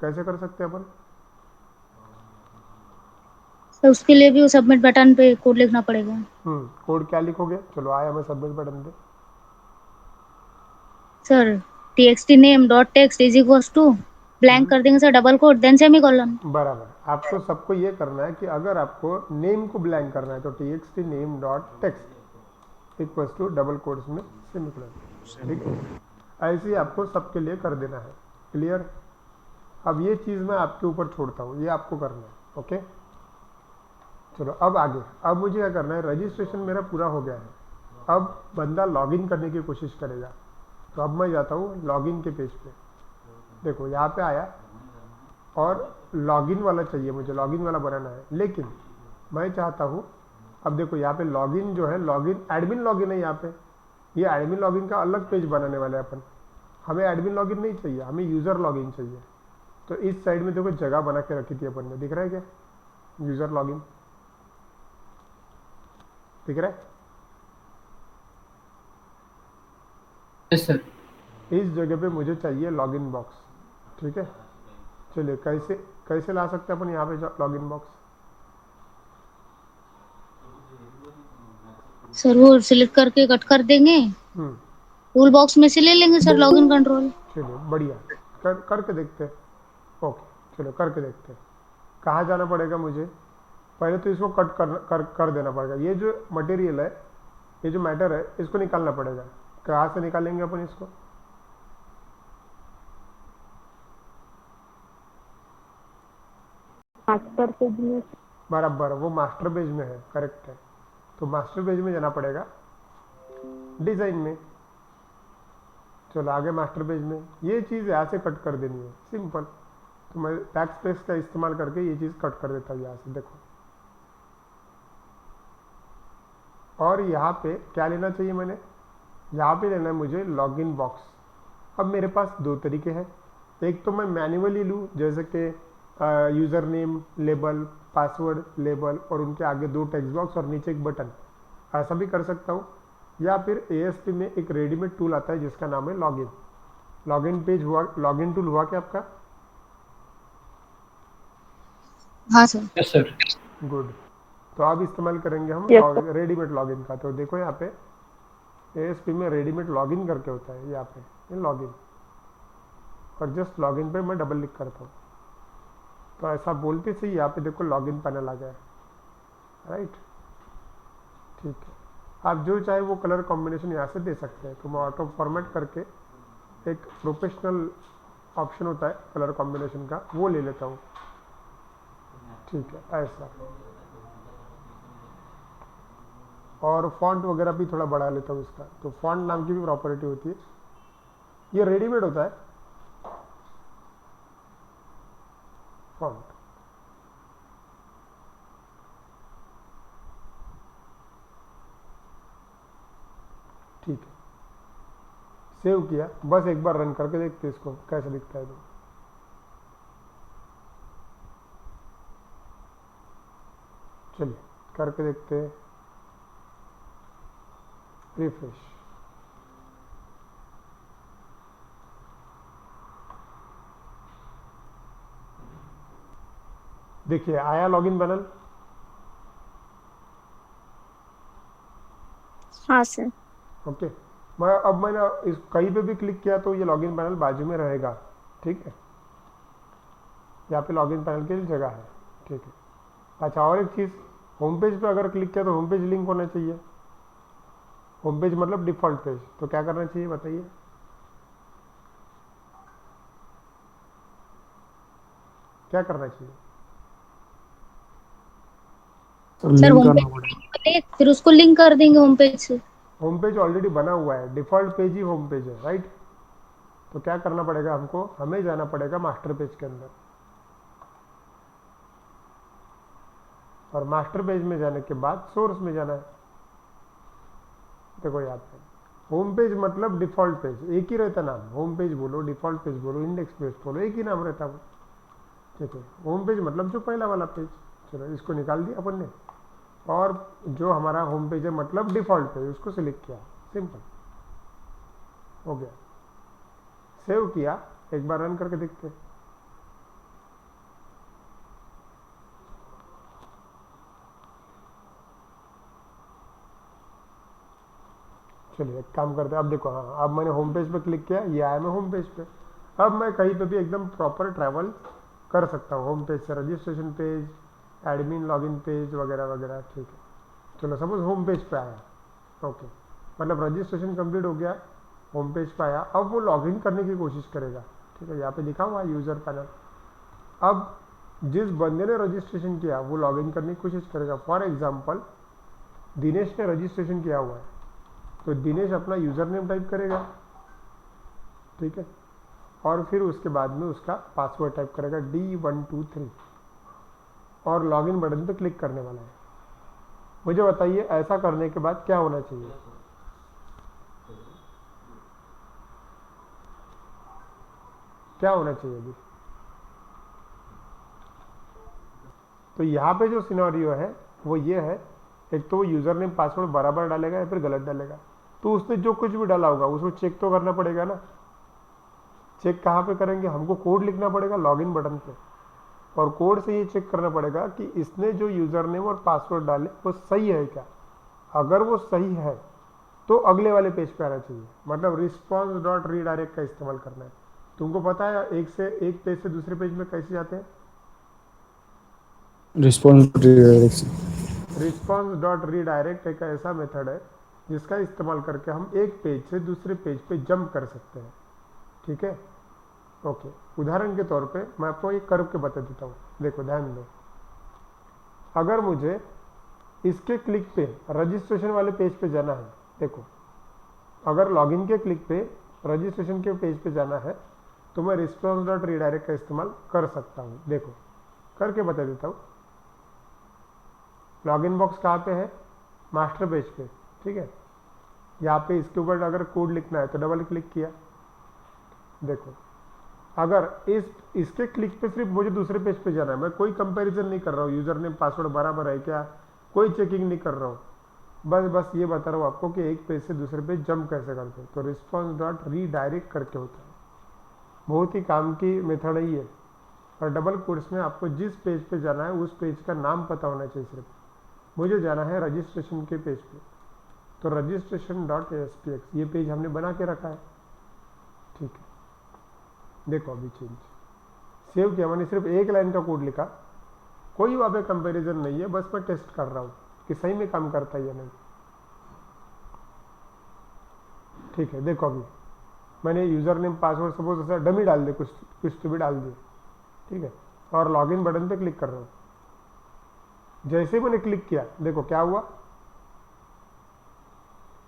A: कैसे कर सकते हैं अपन?
B: तो उसके लिए भी वो सबमिट बटन पे कोड लिखना पड़ेगा।
A: कोड क्या लिखोगे? चलो आया मैं सबमिट बटन पे।
B: Sir txt name dot text is equals to blank कर देंगे sir, double quote then semicolon.
A: बराबर, आपको सबको ये करना है कि अगर आपको नेम को ब्लैंक करना है तो txt name dot text equals to double quotes में सेमीकोलन, ठीक है। ऐसे ही आपको सबके लिए कर देना है। क्लियर। अब ये चीज़ मैं आपके ऊपर छोड़ता हूँ, ये आपको करना है। ओके चलो अब आगे। अब मुझे क्या करना है, रजिस्ट्रेशन मेरा पूरा हो गया है। अब बंदा लॉगिन करने की कोशिश करेगा, तो अब मैं जाता हूँ लॉगिन के पेज पे। देखो यहाँ पे आया और लॉगिन वाला चाहिए मुझे, लॉगिन वाला बनाना है। लेकिन मैं चाहता हूँ, अब देखो यहाँ पे लॉगिन जो है, लॉगिन एडमिन लॉगिन है यहाँ पे। ये एडमिन लॉगिन का अलग पेज बनाने वाले हैं अपन। हमें एडमिन लॉगिन नहीं चाहिए, हमें यूज़र लॉगिन चाहिए। तो इस साइड में देखो जगह बना के रखी थी अपन ने, दिख रहा है क्या, यूज़र लॉगिन दिख रहा है।
E: Yes sir.
A: इस जगह पे मुझे चाहिए लॉगिन बॉक्स। ठीक है चलिए, कैसे कैसे ला सकते हैं अपन यहाँ पे लॉगिन बॉक्स।
B: सर वो सिलेक्ट करके कट कर देंगे,
A: हम्म
B: टूल बॉक्स में से ले लेंगे सर लॉगिन कंट्रोल।
A: चलिए बढ़िया, करके देखते हैं। ओके चलो करके देखते हैं। कहाँ जाना पड़ेगा मुझे, पहले तो इसको कट कर देना पड़ेगा। ये जो मटेरियल है, ये जो मैटर है, इसको निकालना पड़ेगा। कहाँ से निकालेंगे अपन इसको,
D: मास्टर पेज में।
A: बराबर वो मास्टर पेज में है, करेक्ट है। तो मास्टर पेज में जाना पड़ेगा, डिज़ाइन में। चलो आगे मास्टर पेज में ये चीज़ यहाँ से कट कर देनी है, सिंपल। तो मैं बैक स्पेस का इस्तेमाल करके ये चीज़ कट कर देता हूँ यहाँ से, देखो। और यहाँ पे क्या लेना चाहिए मैंने, यहाँ पे लेना है मुझे लॉगिन बॉक्स। अब मेरे पास दो तरीके हैं, एक तो मैं मैन्युअली लूँ, जैसे कि user name label, password label और उनके आगे दो टेक्स्ट बॉक्स और नीचे एक बटन, ऐसा भी कर सकता हूँ। या फिर ASP में एक रेडीमेड टूल आता है जिसका नाम है लॉगिन। लॉगिन पेज हुआ, लॉगिन टूल हुआ क्या आपका।
B: हाँ सर।
E: Yes sir.
A: गुड। तो अब इस्तेमाल करेंगे हम
D: Yes, sir.
A: रेडीमेड लॉगिन का। तो देखो यहाँ पे ASP में रेडीमेड लॉगिन करके होता है, यहाँ पे ये लॉगिन, और जस्ट लॉगिन पे मैं डबल क्लिक करता हूँ। तो ऐसा बोलते से यहाँ पे देखो लॉगिन पैनल आ गया, राइट। ठीक है, आप जो चाहे वो कलर कॉम्बिनेशन यहाँ से दे सकते हैं। तो मैं ऑटो फॉर्मेट करके एक प्रोफेशनल ऑप्शन होता है कलर कॉम्बिनेशन का, वो ले लेता हूँ। ठीक है ऐसा, और फॉन्ट वगैरह भी थोड़ा बढ़ा लेता हूँ इसका। तो फॉन्ट नाम की भी प्रॉपर्टी होती है, ये रेडीमेड होता है फॉन्ट। ठीक है, सेव किया, बस एक बार रन करके देखते हैं इसको कैसा दिखता है। तो चलिए करके देखते हैं, रिफ्रेश। देखिए आया लॉगिन पैनल।
D: हाँ सर।
A: ओके, मैंने इस कहीं पे भी क्लिक किया तो ये लॉगिन पैनल बाजू में रहेगा। ठीक है, यहाँ पे लॉगिन पैनल की जगह है। ठीक है, अच्छा और एक चीज़, होम पेज पे अगर क्लिक किया तो होम पेज लिंक होना चाहिए। होम पेज मतलब डिफ़ॉल्ट पेज, तो क्या करना चाहिए बताइए। क्या करना चाहिए।
C: सर
B: सर
C: लिंक
B: होम
C: करना
B: पेज
C: पड़ेगा।
B: फिर उसको लिंक कर देंगे होम पेज से।
A: होम पेज ऑलरेडी बना हुआ है, डिफ़ॉल्ट पेज ही होम पेज है, राइट। तो क्या करना पड़ेगा हमको, हमें जाना पड़ेगा मास्टर पेज के अंदर, और मास्टर पेज में जाने के बाद सोर्स में जाना है। देखो यहाँ पे होम पेज मतलब डिफ़ॉल्ट पेज, एक ही रहता नाम। होम पेज बोलो, डिफ़ॉल्ट पेज बोलो, इंडेक्स पेज बोलो, एक ही नाम रहता है। ठीक है, होम पेज मतलब जो पहला वाला पेज। चलो इसको निकाल दिया अपन ने, और जो हमारा होम पेज है मतलब डिफ़ॉल्ट पेज, उसको सिलेक्ट किया, सिंपल हो गया। सेव किया, एक बार रन करके देखते हैं। चलिए एक काम करते हैं, अब देखो, हाँ अब मैंने होम पेज पे क्लिक किया, ये आया मैं होम पेज पे। अब मैं कहीं पे भी एकदम प्रॉपर ट्रैवल कर सकता हूँ होम पेज से, registration page, admin login page वगैरह वगैरह। ठीक है, चलो सपोज होम पेज पे आया, ओके, मतलब रजिस्ट्रेशन कंप्लीट हो गया, होम पेज पे आया। अब वो लॉगिन करने की कोशिश करेगा। ठीक ठीक है, यहाँ पे लिखा हुआ है यूज़र पैनल। अब जिस बंदे ने रजिस्ट्रेशन किया वो लॉगिन करने की कोशिश करेगा। फॉर एग्जांपल दिनेश ने रजिस्ट्रेशन किया हुआ है, तो दिनेश अपना यूज़र नेम टाइप करेगा, ठीक है, और फिर उसके बाद में उसका पासवर्ड टाइप करेगा D123 और लॉगिन बटन पे क्लिक करने वाला है। मुझे बताइए ऐसा करने के बाद क्या होना चाहिए? क्या होना चाहिए अभी? तो यहाँ पे जो सिनेरियो है वो ये है, एक तो वो यूज़र नेम पासवर्ड बराबर डालेगा या फिर गलत डालेगा। तो उसने जो कुछ भी डाला होगा उसको चेक तो करना पड़ेगा ना। चेक कहाँ पे करेंगे? हमको कोड लिखना पड़ेगा लॉगिन बटन पे, और कोड से ये चेक करना पड़ेगा कि इसने जो यूज़र नेम और पासवर्ड डाले वो सही है क्या। अगर वो सही है तो अगले वाले पेज पे आना चाहिए, मतलब रिस्पॉन्स डॉट रीडायरेक्ट का इस्तेमाल करना है। तुमको पता है एक पेज से दूसरे पेज में कैसे जाते हैं? रिस्पॉन्स डॉट रीडायरेक्ट एक ऐसा मेथड है जिसका इस्तेमाल करके हम एक पेज से दूसरे पेज पे जंप कर सकते हैं, ठीक है। ओके, उदाहरण के तौर पे मैं आपको एक कर्व के बता देता हूँ, देखो ध्यान दो। अगर मुझे इसके क्लिक पे रजिस्ट्रेशन वाले पेज पे जाना है, देखो अगर लॉगिन के क्लिक पे रजिस्ट्रेशन के पेज पे जाना है तो मैं रिस्पॉन्स डॉट रीडायरेक्ट का इस्तेमाल कर सकता हूँ। देखो करके बता देता हूँ। लॉगिन बॉक्स कहाँ पे है? मास्टर पेज पे, ठीक है। यहाँ पे इसके ऊपर अगर कोड लिखना है तो डबल क्लिक किया। देखो अगर इसके क्लिक पे सिर्फ मुझे दूसरे पेज पे जाना है, मैं कोई कंपैरिजन नहीं कर रहा हूँ, यूजर नेम पासवर्ड बराबर है क्या, कोई चेकिंग नहीं कर रहा हूँ, बस ये बता रहा हूँ आपको कि एक पेज से दूसरे पेज जंप कैसे करते हैं। तो रिस्पॉन्स डॉट रीडायरेक्ट करके होता है, बहुत ही काम की मेथड है ये। और डबल कोड्स में आपको जिस पेज पे जाना है उस पेज का नाम पता होना चाहिए। सिर्फ मुझे जाना है रजिस्ट्रेशन के पेज पे, तो रजिस्ट्रेशन डॉट ASPX ये पेज हमने बना के रखा है, ठीक है। देखो अभी चेंज सेव किया, मैंने सिर्फ एक लाइन का कोड लिखा, कोई वहाँ पे कंपेरिजन नहीं है, बस मैं टेस्ट कर रहा हूँ कि सही में काम करता है या नहीं, ठीक है। देखो अभी मैंने यूज़र नेम पासवर्ड सपोज ऐसा डमी डाल दे, कुछ तो भी डाल दिए, ठीक है, और लॉगिन बटन पे क्लिक कर रहा हूँ। जैसे ही मैंने क्लिक किया देखो क्या हुआ,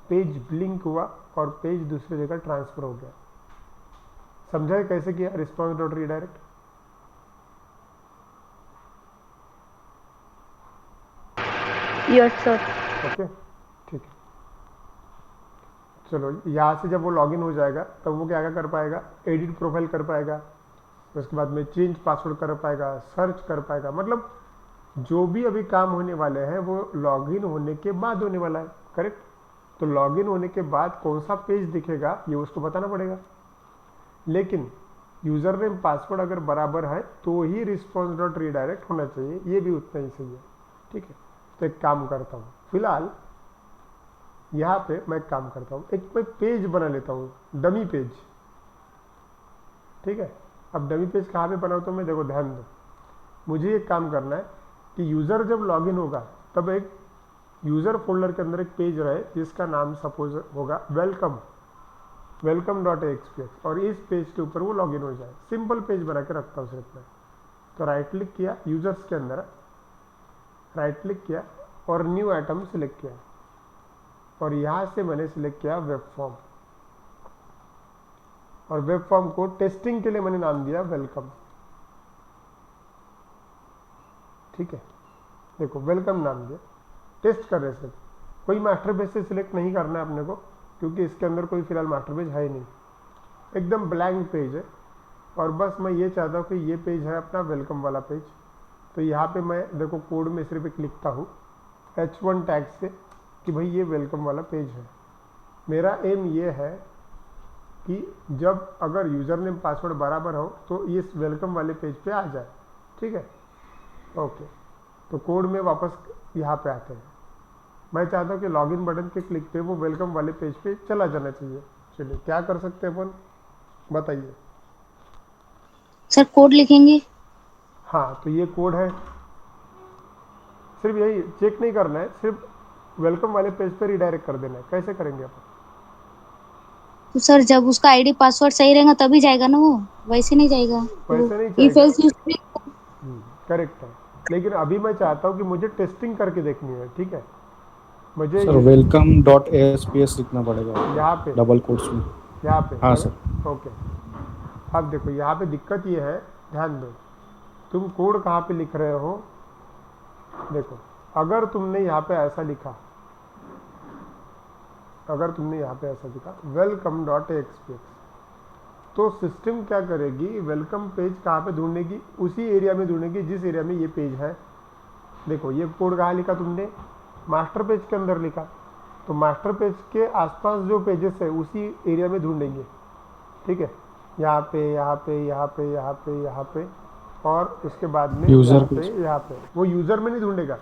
A: पेज ब्लिंक हुआ और पेज दूसरी जगह ट्रांसफर हो गया। समझा है कैसे किया response dot redirect?
D: Yes sir.
A: Okay ठीक है। चलो यहाँ से जब वो लॉगिन हो जाएगा तब वो क्या क्या कर पाएगा? एडिट प्रोफाइल कर पाएगा, उसके बाद में चेंज पासवर्ड कर पाएगा, सर्च कर पाएगा, मतलब जो भी अभी काम होने वाले हैं वो लॉगिन होने के बाद होने वाला है, करेक्ट। तो लॉगिन होने के बाद कौन सा पेज दिखेगा ये उसको बताना पड़ेगा, लेकिन यूज़र नेम पासवर्ड अगर बराबर है तो ही रिस्पॉन्स डॉट रीडायरेक्ट होना चाहिए, ये भी उतना ही सही है, ठीक है। तो एक काम करता हूँ, फिलहाल यहाँ पे मैं एक काम करता हूँ, एक मैं पेज बना लेता हूँ, डमी पेज, ठीक है। अब डमी पेज कहाँ पे बनाऊँ तो मैं, देखो ध्यान दो, मुझे एक काम करना है कि यूज़र जब लॉगिन होगा तब एक यूज़र फोल्डर के अंदर एक पेज रहे जिसका नाम सपोज होगा वेलकम डॉट ASPX, और इस पेज के ऊपर वो लॉगिन हो जाए। सिंपल पेज बना के रखता हूँ सिर्फ मैं। तो राइट क्लिक किया, यूजर्स के अंदर राइट क्लिक किया और न्यू आइटम सिलेक्ट किया, और यहाँ से मैंने सिलेक्ट किया वेब फॉर्म, और वेब फॉर्म को टेस्टिंग के लिए मैंने नाम दिया वेलकम, ठीक है। देखो वेलकम नाम दिया, टेस्ट कर रहे सिर्फ, कोई मास्टर पेज से सिलेक्ट नहीं करना है अपने को, क्योंकि इसके अंदर कोई फिलहाल मास्टर पेज है ही नहीं, एकदम ब्लैंक पेज है। और बस मैं ये चाहता हूँ कि ये पेज है अपना वेलकम वाला पेज। तो यहाँ पे मैं देखो कोड में सिर्फ एक लिखता हूँ H1 टैग से कि भाई ये वेलकम वाला पेज है। मेरा एम ये है कि जब अगर यूज़र नेम पासवर्ड बराबर हो तो इस वेलकम वाले पेज पे आ जाए, ठीक है। ओके, तो कोड में वापस यहाँ पे आते हैं। मैं चाहता हूँ कि लॉगिन बटन के क्लिक पे वो वेलकम वाले पेज पे चला जाना चाहिए। चलिए क्या कर सकते हैं अपन, बताइए।
B: सर कोड लिखेंगे?
A: हाँ, तो ये कोड है, सिर्फ यही चेक नहीं करना है, सिर्फ वेलकम वाले पेज पे रिडायरेक्ट कर देना है। कैसे करेंगे अपन?
B: तो सर जब उसका आईडी पासवर्ड सही रहेगा तभी जाएगा ना वो, वैसे नहीं जाएगा।
A: वैसे नहीं
B: ई
A: जाएगा।
B: फेल्स
A: करेक्ट है, लेकिन अभी मैं चाहता हूँ कि मुझे टेस्टिंग करके देखनी है, ठीक है। मुझे
C: सर वेलकम डॉट ASPS लिखना पड़ेगा
A: यहाँ पे,
C: डबल कोट्स में।
A: यहाँ पे
C: हाँ सर।
A: ओके। अब देखो यहाँ पे दिक्कत ये है, ध्यान दो, तुम कोड कहाँ पे लिख रहे हो। देखो अगर तुमने यहाँ पे ऐसा लिखा, अगर तुमने यहाँ पे ऐसा लिखा वेलकम डॉट एक्सपीएक्स, तो सिस्टम क्या करेगी, वेलकम पेज कहाँ पे ढूंढेगी, उसी एरिया में ढूंढेगी जिस एरिया में ये पेज है। देखो ये कोड कहाँ लिखा तुमने, मास्टर पेज के अंदर लिखा, तो मास्टर पेज के आसपास जो पेजेस है उसी एरिया में ढूंढेंगे, ठीक है। यहाँ पे, यहाँ पे, यहाँ पे, यहाँ पे, यहाँ पे, और उसके बाद में
C: यूजर
A: यहाँ पे,
C: पेज।
A: यहाँ पे। वो यूज़र में नहीं ढूंढेगा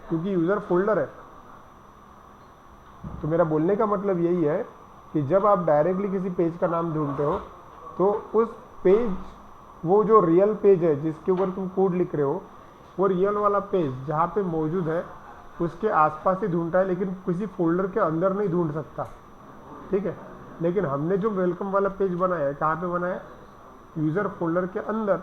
A: क्योंकि यूज़र फोल्डर है। तो मेरा बोलने का मतलब यही है कि जब आप डायरेक्टली किसी पेज का नाम ढूंढते हो तो उस पेज, वो जो रियल पेज है जिसके ऊपर तुम कोड लिख रहे हो, वो रियल वाला पेज जहाँ पे मौजूद है उसके आसपास ही ढूंढता है, लेकिन किसी फोल्डर के अंदर नहीं ढूंढ सकता, ठीक है। लेकिन हमने जो वेलकम वाला पेज बनाया है, कहाँ पे बनाया है, यूज़र फोल्डर के अंदर।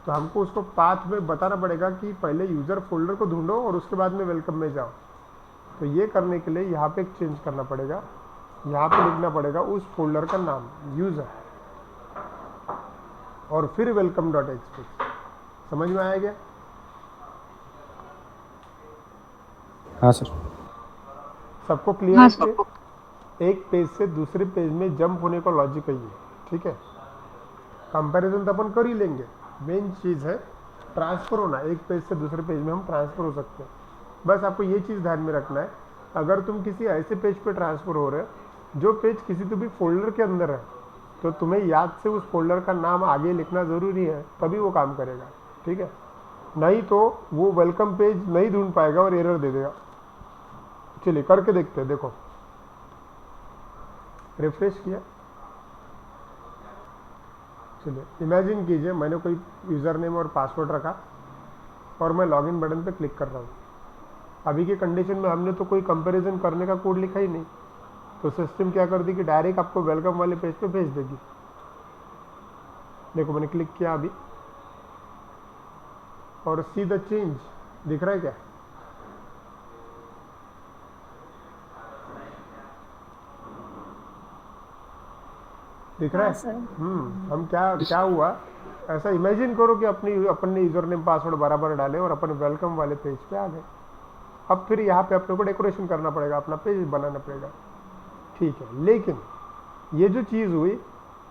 A: तो हमको उसको पाथ में बताना पड़ेगा कि पहले यूज़र फोल्डर को ढूंढो और उसके बाद में वेलकम में जाओ। तो ये करने के लिए यहाँ पे एक चेंज करना पड़ेगा, यहाँ पे लिखना पड़ेगा उस फोल्डर का नाम यूज़र, और फिर वेलकम डॉट एक्सपीएक्स। समझ में आया क्या?
C: हाँ सर।
A: सबको क्लियर
B: हाँ
A: है कि एक पेज से दूसरे पेज में जंप होने का लॉजिक है ये, ठीक है। कंपैरिजन तो अपन कर ही लेंगे, मेन चीज़ है ट्रांसफ़र होना, एक पेज से दूसरे पेज में हम ट्रांसफ़र हो सकते हैं। बस आपको ये चीज़ ध्यान में रखना है, अगर तुम किसी ऐसे पेज पे ट्रांसफ़र हो रहे हो जो पेज किसी तो भी फोल्डर के अंदर है, तो तुम्हें याद से उस फोल्डर का नाम आगे लिखना ज़रूरी है, तभी वो काम करेगा, ठीक है। नहीं तो वो वेलकम पेज नहीं ढूंढ पाएगा और एरर दे देगा। चलिए करके देखते हैं, देखो रिफ्रेश किया, चलिए इमेजिन कीजिए मैंने कोई यूज़र नेम और पासवर्ड रखा और मैं लॉगिन बटन पे क्लिक कर रहा हूँ। अभी की कंडीशन में हमने तो कोई कंपैरिजन करने का कोड लिखा ही नहीं, तो सिस्टम क्या कर दी कि डायरेक्ट आपको वेलकम वाले पेज पे भेज देगी। देखो मैंने क्लिक किया अभी और सी द चेंज दिख रहा है क्या? दिख रहा है? हम क्या हुआ, ऐसा इमेजिन करो कि अपन ने यूजर नेम पासवर्ड बराबर डाले और अपन वेलकम वाले पेज पे आ गए। अब फिर यहाँ पे अपने को डेकोरेशन करना पड़ेगा, अपना पेज बनाना पड़ेगा, ठीक है। लेकिन ये जो चीज़ हुई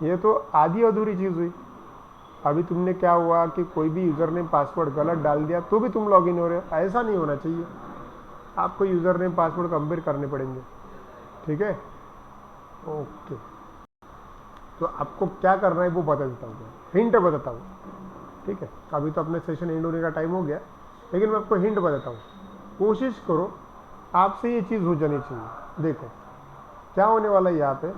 A: ये तो आधी अधूरी चीज़ हुई। अभी तुमने क्या हुआ कि कोई भी यूज़र नेम पासवर्ड गलत डाल दिया तो भी तुम लॉगिन हो रहे हो, ऐसा नहीं होना चाहिए। आपको यूज़र नेम पासवर्ड कंपेयर करने पड़ेंगे, ठीक है, ओके। तो आपको क्या करना है वो बता देता हूँ, हिंट बताता हूँ, ठीक है। अभी तो अपने सेशन एंड होने का टाइम हो गया, लेकिन मैं आपको हिंट बताता हूँ। कोशिश करो आपसे ये चीज़ हो जानी चाहिए। देखो क्या होने वाला है, यहाँ पे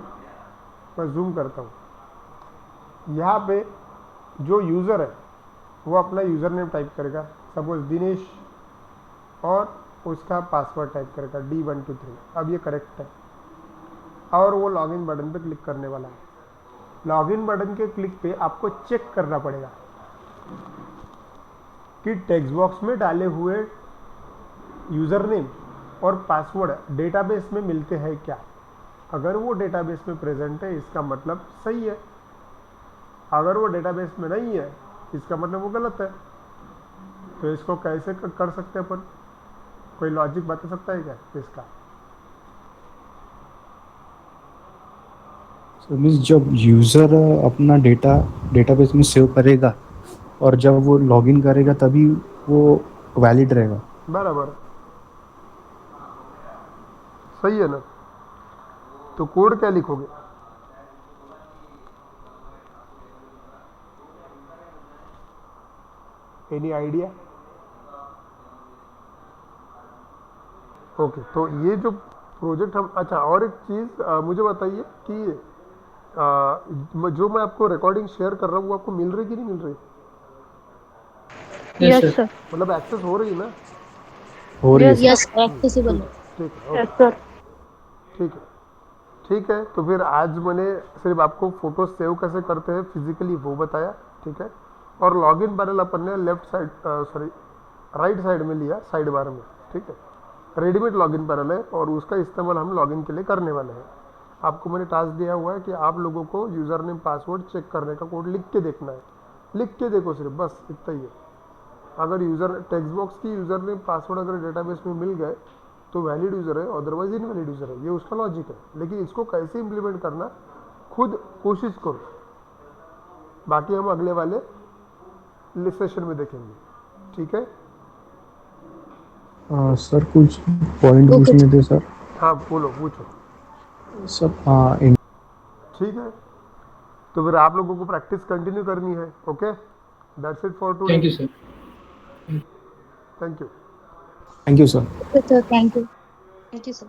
A: मैं जूम करता हूँ। यहाँ पे जो यूज़र है वो अपना यूज़र नेम टाइप करेगा, सपोज दिनेश, और उसका पासवर्ड टाइप करेगा D123। अब ये करेक्ट है और वो लॉगिन बटन पे क्लिक करने वाला है। लॉगिन बटन के क्लिक पे आपको चेक करना पड़ेगा कि टेक्स्ट बॉक्स में डाले हुए यूज़र नेम और पासवर्ड डेटाबेस में मिलते हैं क्या। अगर वो डेटाबेस में प्रेजेंट है इसका मतलब सही है, अगर वो डेटाबेस में नहीं है इसका मतलब वो गलत है। तो इसको कैसे कर सकते हैं अपन, कोई लॉजिक बता सकता है क्या इसका?
C: सो मीन्स जब यूज़र अपना डेटाबेस में सेव करेगा और जब वो लॉगिन करेगा तभी वो वैलिड रहेगा।
A: बराबर, सही है ना। तो कोड क्या लिखोगे? Any idea? ओके, तो ये जो प्रोजेक्ट हम, अच्छा और एक चीज़ मुझे बताइए कि जो मैं आपको रिकॉर्डिंग शेयर कर रहा हूँ वो आपको मिल रही कि नहीं मिल रही?
E: Yes,
D: yes
E: sir.
D: सर।
A: मतलब एक्सेस हो रही है ना?
C: हो रही है
D: Yes,
C: सर।
B: यस एक्सेसिबल है।
A: ठीक है,
D: यस
A: ओके,
D: सर।
A: ठीक है। ठीक है, तो फिर आज मैंने सिर्फ आपको फोटो सेव कैसे करते हैं फिजिकली वो बताया, ठीक है। और लॉगिन पैनल अपन ने लेफ्ट साइड राइट साइड में लिया, साइड बार में, ठीक है। रेडीमेड लॉगिन पैनल है और उसका इस्तेमाल हम लॉगिन के लिए करने वाले हैं। आपको मैंने टास्क दिया हुआ है कि आप लोगों को यूज़र नेम पासवर्ड चेक करने का कोड लिख के देखना है, लिख के देखो सिर्फ, बस इतना ही है। अगर यूज़र टेक्स्ट बॉक्स की यूज़र नेम पासवर्ड अगर डेटाबेस में मिल गए तो वैलिड यूज़र है, अदरवाइज इनवैलिड यूज़र है, ये उसका लॉजिक है। लेकिन इसको कैसे इम्प्लीमेंट करना खुद कोशिश करो, बाकी हम अगले वाले सेशन में देखेंगे, ठीक है।
C: सर कुछ पॉइंट
B: Okay.
C: पूछने थे सर।
A: हाँ बोलो, पूछो।
C: सर
A: ठीक है, तो फिर आप लोगों को प्रैक्टिस कंटिन्यू करनी है, okay. That's it for today.
E: Thank you sir.
A: Thank you.
C: Thank you sir.
B: Okay, sir. Thank you. Thank you, sir.